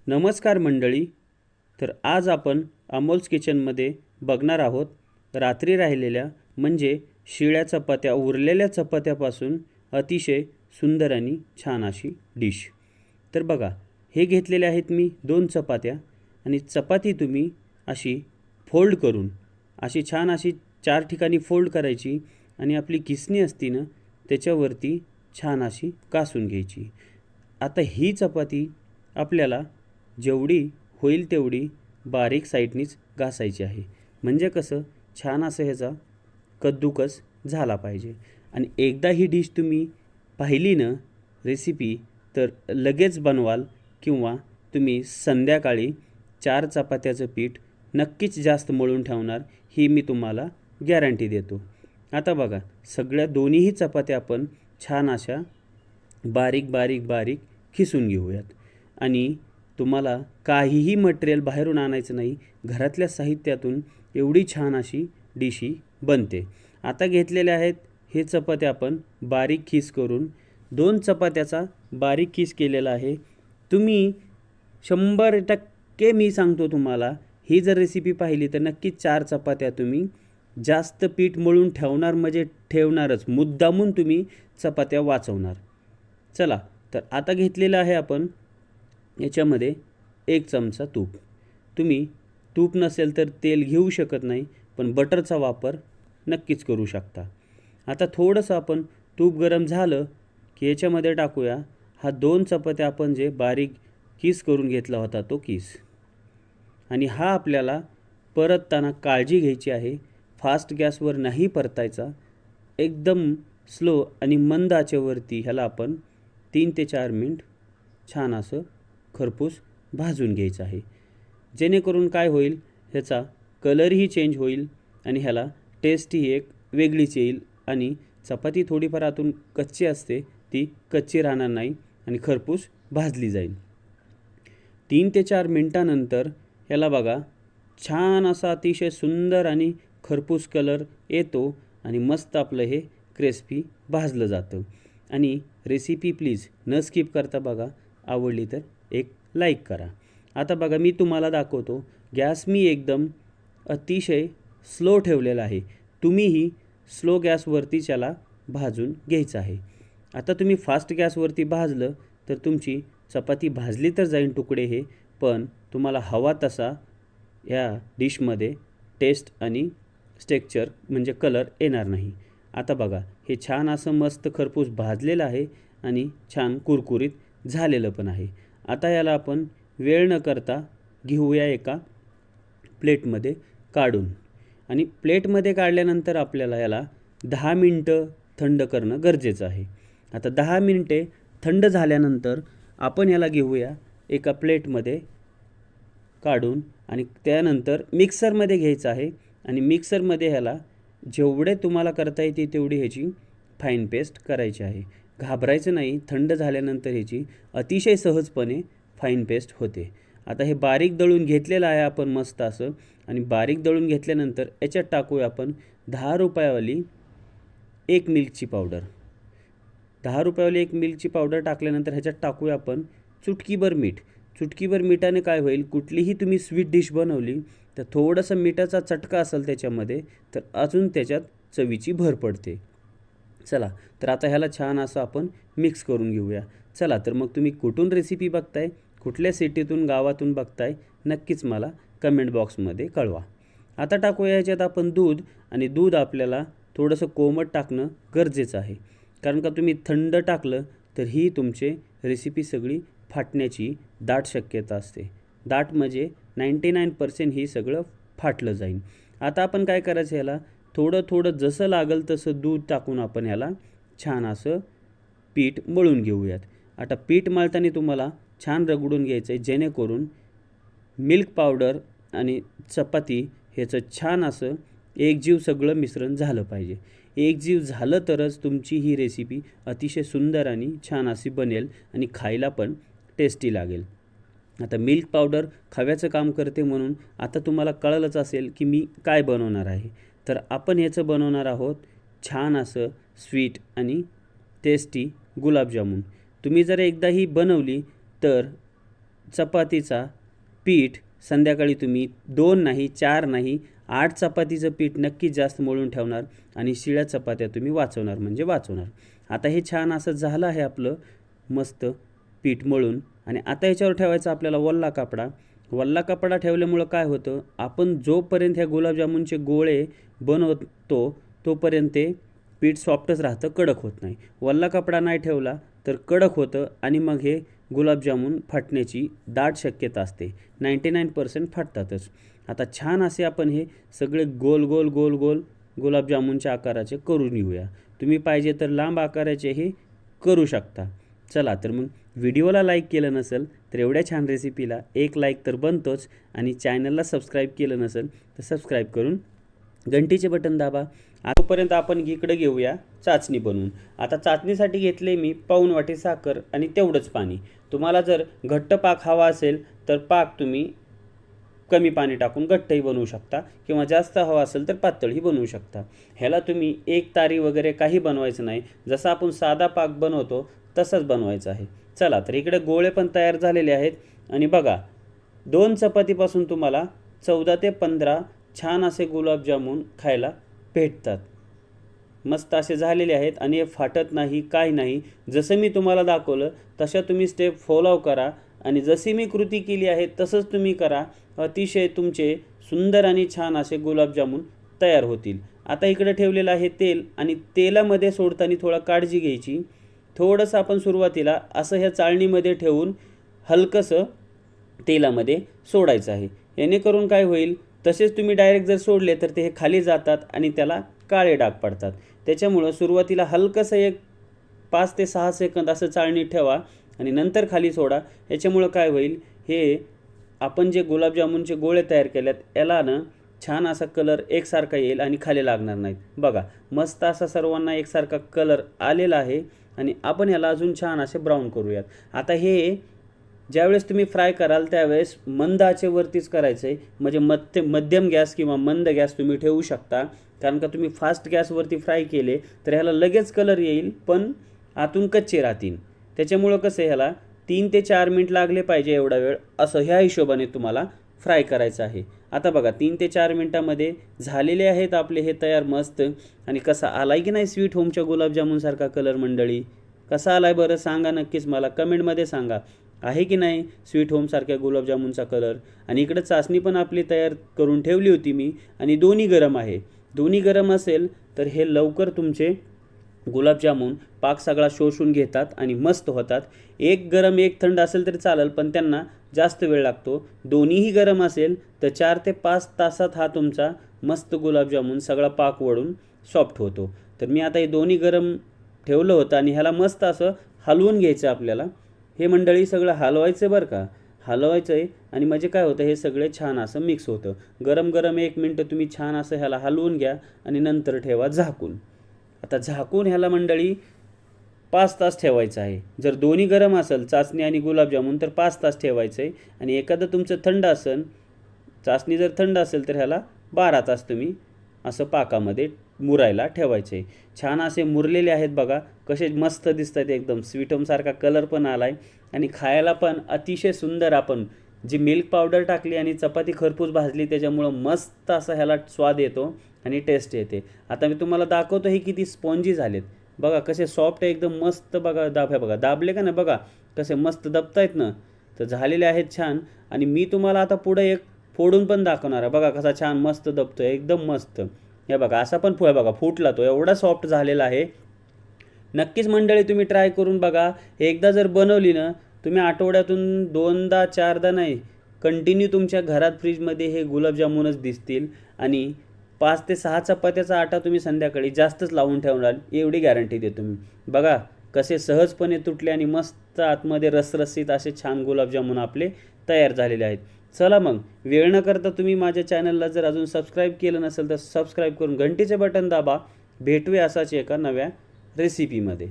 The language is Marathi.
नमस्कार मंडळी. तर आज आपण अमोल्स किचनमध्ये बघणार आहोत रात्री राहिलेल्या म्हणजे शिळ्या चपात्या उरलेल्या चपात्यापासून अतिशय सुंदर आणि छान अशी डिश. तर बघा, हे घेतलेले आहेत मी 2 चपात्या आणि चपाती तुम्ही अशी फोल्ड करून अशी छान अशी 4 ठिकाणी फोल्ड करायची आणि आपली किसणी असती ना त्याच्यावरती छान अशी कासून घ्यायची. आता ही चपाती आपल्याला जेवढी होईल तेवढी बारीक साईडनीच घासायची आहे. म्हणजे कसं छान असं ह्याचा कद्दूकस झाला पाहिजे. आणि एकदा ही डिश तुम्ही पाहिली ना रेसिपी तर लगेच बनवाल किंवा तुम्ही संध्याकाळी 4 चपात्याचं पीठ नक्कीच जास्त मळून ठेवणार, ही मी तुम्हाला गॅरंटी देतो. आता बघा, सगळ्या दोन्हीही चपात्या आपण छान अशा बारीक बारीक बारीक खिसून घेऊयात. आणि तुम्हाला काहीही मटेरियल बाहेरून आणायचं नाही, घरातल्या साहित्यातून एवढी छान अशी डिश ही बनते. आता घेतलेले आहेत हे चपात्या आपण बारीक खीस करून 2 चपात्याचा बारीक खीस केलेला आहे. तुम्ही 100% मी सांगतो तुम्हाला, ही जर रेसिपी पाहिली तर नक्कीच 4 चपात्या तुम्ही जास्त पीठ मळून ठेवणार, म्हणजे ठेवणारच, मुद्दामून तुम्ही चपात्या वाचवणार. चला, तर आता घेतलेलं आहे आपण याच्यामध्ये 1 चमचा तूप. तुम्ही तूप नसेल तर तेल घेऊ शकत नाही, पण बटरचा वापर नक्कीच करू शकता. आता थोडंसं आपण तूप गरम झालं की याच्यामध्ये टाकूया हा 2 चपात्या आपण जे बारीक किस करून घेतला होता तो किस. आणि हा आपल्याला परतताना काळजी घ्यायची आहे, फास्ट गॅसवर नाही परतायचा, एकदम स्लो आणि मंद आचेवरती ह्याला आपण 3 ते 4 मिनिट छान असं खरपूस भाजून घ्यायचं आहे. जेणेकरून काय होईल, ह्याचा कलरही चेंज होईल आणि ह्याला टेस्टही एक वेगळीच येईल. आणि चपाती थोडीफार आतून कच्ची असते, ती कच्ची राहणार नाही आणि खरपूस भाजली जाईल. 3 ते 4 मिनटानंतर ह्याला बघा छान असा अतिशय सुंदर आणि खरपूस कलर येतो आणि मस्त आपलं हे क्रिस्पी भाजलं जातं. आणि रेसिपी प्लीज न स्किप करता बघा, आवडली तर एक लाईक करा. आता बघा, मी तुम्हाला दाखवतो, गॅस मी एकदम अतिशय स्लो ठेवलेला आहे. तुम्हीही स्लो गॅसवरती त्याला भाजून घ्यायचं आहे. आता तुम्ही फास्ट गॅसवरती भाजलं तर तुमची चपाती भाजली तर जाईल तुकडे हे, पण तुम्हाला हवा तसा या डिशमध्ये टेस्ट आणि टेक्स्चर म्हणजे कलर येणार नाही. आता बघा, हे छान असं मस्त खरपूस भाजलेलं आहे आणि छान कुरकुरीत झालेलं पण आहे. आता याला आपण वेळ न करता घेऊया एका प्लेटमध्ये काढून. आणि प्लेटमध्ये काढल्यानंतर आपल्याला याला 10 मिनटं थंड करणं गरजेचं आहे. आता 10 मिनटे थंड झाल्यानंतर आपण याला घेऊया एका प्लेटमध्ये काढून आणि त्यानंतर मिक्सरमध्ये घ्यायचं आहे. आणि मिक्सरमध्ये ह्याला जेवढे तुम्हाला करता येते तेवढी ह्याची फाईन पेस्ट करायची आहे. घाबरायचं नाही, थंड झाल्यानंतर ह्याची अतिशय सहजपणे फाईन पेस्ट होते. आता हे बारीक दळून घेतलेलं आहे आपण मस्त असं. आणि बारीक दळून घेतल्यानंतर याच्यात टाकूया आपण 10 रुपयावाली एक मिल्कची पावडर. 10 रुपयावाली एक मिल्कची पावडर टाकल्यानंतर ह्याच्यात टाकूया आपण चुटकीभर मीठ. चुटकीभर मिठाने काय होईल, कुठलीही तुम्ही स्वीट डिश बनवली तर थोडंसं मिठाचा चटका असेल त्याच्यामध्ये तर अजून त्याच्यात चवीची भर पडते. चला, तर आता ह्याला छान असं आपण मिक्स करून घेऊया. चला, तर मग तुम्ही कुठून रेसिपी बघताय, कुठल्या सिटीतून गावातून बघताय, नक्कीच मला कमेंट बॉक्समध्ये कळवा. आता टाकूया ह्याच्यात आपण दूध. आणि दूध आपल्याला थोडंसं कोमट टाकणं गरजेचं आहे, कारण का तुम्ही थंड टाकलं तर ही तुमची रेसिपी सगळी फाटण्याची दाट शक्यता असते. दाट म्हणजे 99% ही सगळं फाटलं जाईल. आता आपण काय करायचं, ह्याला थोडं थोडं जसं लागल तसं दूध टाकून आपण ह्याला छान असं पीठ मळून घेऊयात. आता पीठ मळताना तुम्हाला छान रगडून घ्यायचं आहे, जेणेकरून मिल्क पावडर आणि चपाती ह्याचं छान असं एकजीव सगळं मिश्रण झालं पाहिजे. एकजीव झालं तरच तुमची ही रेसिपी अतिशय सुंदर आणि छान अशी बनेल आणि खायला पण टेस्टी लागेल. आता मिल्क पावडर खव्याचं काम करते, म्हणून आता तुम्हाला कळलंच असेल की मी काय बनवणार आहे. तर आपण ह्याचं बनवणार आहोत छान असं स्वीट आणि टेस्टी गुलाबजामुन. तुम्ही जर एकदा ही बनवली तर चपातीचा पीठ संध्याकाळी तुम्ही 2 नाही 4 नाही 8 चपातीचं पीठ नक्कीच जास्त मळून ठेवणार आणि शिळ्या चपात्या तुम्ही वाचवणार म्हणजे वाचवणार. आता हे छान असं झालं आहे आपलं मस्त पीठ मळून. आणि आता याच्यावर ठेवायचा आपल्याला वल्ला कपडा. वल्ला कपडा ठेवल्यामुळं काय होतं, आपण जोपर्यंत ह्या गुलाबजामुनचे गोळे बनवतो तोपर्यंत ते पीठ सॉफ्टच राहतं, कडक होत नाही. वल्ला कपडा नाही ठेवला तर कडक होतं आणि मग हे गुलाबजामुन फाटण्याची दाट शक्यता असते. 99% फाटतातच. आता छान असे आपण हे सगळे गोल गोल गोल गोल गुलाबजामुनच्या आकाराचे करून घेऊया. तुम्ही पाहिजे तर लांब आकाराचेही करू शकता. चला तर मग व्हिडिओला लाईक केलं नसेल तर एवढ्या छान रेसिपीला एक लाईक तर बनतोच आणि चॅनलला सबस्क्राईब केलं नसेल तर सबस्क्राईब करून घंटीचे बटन दाबा. तोपर्यंत आपण इकडे घेऊया चाचणी बनवून. आता चाचणीसाठी घेतले मी पाऊण वाटी साखर आणि तेवढंच पाणी. तुम्हाला जर घट्ट पाक हवा असेल तर पाक तुम्ही कमी पाणी टाकून घट्टही बनवू शकता किंवा जास्त हवा असेल तर पातळही बनवू शकता. ह्याला तुम्ही एक तारी वगैरे काही बनवायचं नाही, जसा आपण साधा पाक बनवतो तसंच बनवायचं आहे. चला तर इकडे गोळे पण तयार झालेले आहेत आणि बघा 2 चपातीपासून तुम्हाला 14 ते 15 छान असे गुलाबजामुन खायला भेटतात. मस्त असे झालेले आहेत आणि हे फाटत नाही काय नाही. जसं मी तुम्हाला दाखवलं तशा तुम्ही स्टेप फॉलो करा आणि जशी मी कृती केली आहे तसंच तुम्ही करा. अतिशय तुमचे सुंदर आणि छान असे गुलाबजामुन तयार होतील. आता इकडे ठेवलेलं आहे तेल आणि तेलामध्ये सोडताना थोडा काळजी घ्यायची. थोडंसं आपण सुरुवातीला असं ह्या चाळणीमध्ये ठेवून हलकंसं तेलामध्ये सोडायचं आहे. जेणेकरून काय होईल, तसेच तुम्ही डायरेक्ट जर सोडले तर ते हे खाली जातात आणि त्याला काळे डाग पडतात. त्याच्यामुळं सुरुवातीला हलकंसं एक 5 ते 6 सेकंद असं चाळणीत ठेवा आणि नंतर खाली सोडा. याच्यामुळं काय होईल, हे आपण जे गुलाबजामुनचे गोळे तयार केल्यात याला ना छान असा कलर एकसारखा येईल आणि खाली लागणार नाहीत. बघा मस्त असा सर्वांना एकसारखा कलर आलेला आहे आणि आपण याला अजून छान असे ब्राऊन करूयात. आता हे ज्यावेळेस तुम्ही फ्राय कराल त्यावेळेस मंद आचेवरतीच करायचं आहे. म्हणजे मध्यम गॅस किंवा मंद गॅस तुम्ही ठेवू शकता. कारण का तुम्ही फास्ट गॅसवरती फ्राय केले तर ह्याला लगेच कलर येईल पण आतून कच्चे राहतील. त्याच्यामुळं कसं आहे, ह्याला 3 ते 4 मिनिट लागले पाहिजे एवढा वेळ असं ह्या हिशोबाने तुम्हाला फ्राय करायचं आहे. आता बघा 3 ते 4 मिनटामध्ये झालेले आहेत आपले हे तयार मस्त. आणि कसा आलाय की नाही स्वीट होमच्या गुलाबजामुनसारखा कलर मंडळी? कसा आलाय बरं सांगा नक्कीच, मला कमेंटमध्ये सांगा. आहे की नाही स्वीट होमसारख्या गुलाबजामुनचा कलर? आणि इकडं चाचणी पण आपली तयार करून ठेवली होती मी आणि दोन्ही गरम आहे. दोन्ही गरम असेल तर हे लवकर तुमचे गुलाबजामुन पाक सगळा शोषून घेतात आणि मस्त होतात. एक गरम एक थंड असेल तरी चालेल पण त्यांना जास्त वेळ लागतो. दोन्हीही गरम असेल तर 4 ते 5 तासात हा तुमचा मस्त गुलाबजामुन सगळा पाक वळून सॉफ्ट होतो. तर मी आता हे दोन्ही गरम ठेवलं होतं आणि ह्याला मस्त असं हलवून घ्यायचं आपल्याला. हे मंडळी सगळं हलवायचं बरं का, हलवायचं आहे. आणि म्हणजे काय होतं, हे सगळे छान असं मिक्स होतं. गरम गरम 1 मिनटं तुम्ही छान असं ह्याला हलवून घ्या आणि नंतर ठेवा झाकून. आता झाकून ह्याला मंडळी 5 तास ठेवायचं आहे. जर दोन्ही गरम असेल चाचणी आणि गुलाबजामुन तर 5 तास ठेवायचं आहे. आणि एखादं तुमचं थंड असेल, चाचणी जर थंड असेल तर ह्याला 12 तास तुम्ही असं पाकामध्ये मुरायला ठेवायचे आहे. छान असे मुरलेले आहेत बघा, कसे मस्त दिसतात एकदम. स्वीटमसारखा कलर पण आला आहे आणि खायला पण अतिशय सुंदर. आपण जी मिल्क पावडर टाकली आणि चपाती खरपूस भाजली त्याच्यामुळं मस्त असा ह्याला स्वाद येतो आणि टेस्ट येते. आता मी तुम्हाला दाखवतो हे किती स्पॉन्जी झालेत बघा, कसे सॉफ्ट आहे एकदम मस्त. बघा बघा दाबले का ना, बघा कसे मस्त दबतायत ना. तर झालेले आहेत छान. आणि मी तुम्हाला आता पुढे एक फोडून पण दाखवणार आहे. बघा कसा छान मस्त दबतो आहे एकदम मस्त. हे बघा असा पण बघा फुटला तो, एवढा सॉफ्ट झालेला आहे. नक्कीच मंडळी तुम्ही ट्राय करून बघा. एकदा जर बनवली ना तुम्ही आठवड्यातून 2दा 4दा नाही, कंटिन्यू तुमच्या घरात फ्रीजमध्ये हे गुलाबजामुनच दिसतील. आणि 5 ते 6 चपात्याचा आटा तुम्ही संध्याकाळी जास्तच लावून ठेवणार एवढी गॅरंटी देतो मी. बघा कसे सहजपणे तुटले आणि मस्त आतमध्ये रसरशीत असे छान गुलाबजामुन आपले तयार झालेले आहेत. चला मग वेळ न करता तुम्ही माझ्या चॅनलला जर अजून सबस्क्राईब केलं नसेल तर सबस्क्राईब करून घंटीचे बटन दाबा. भेटूया असाच एका नव्या रेसिपीमध्ये.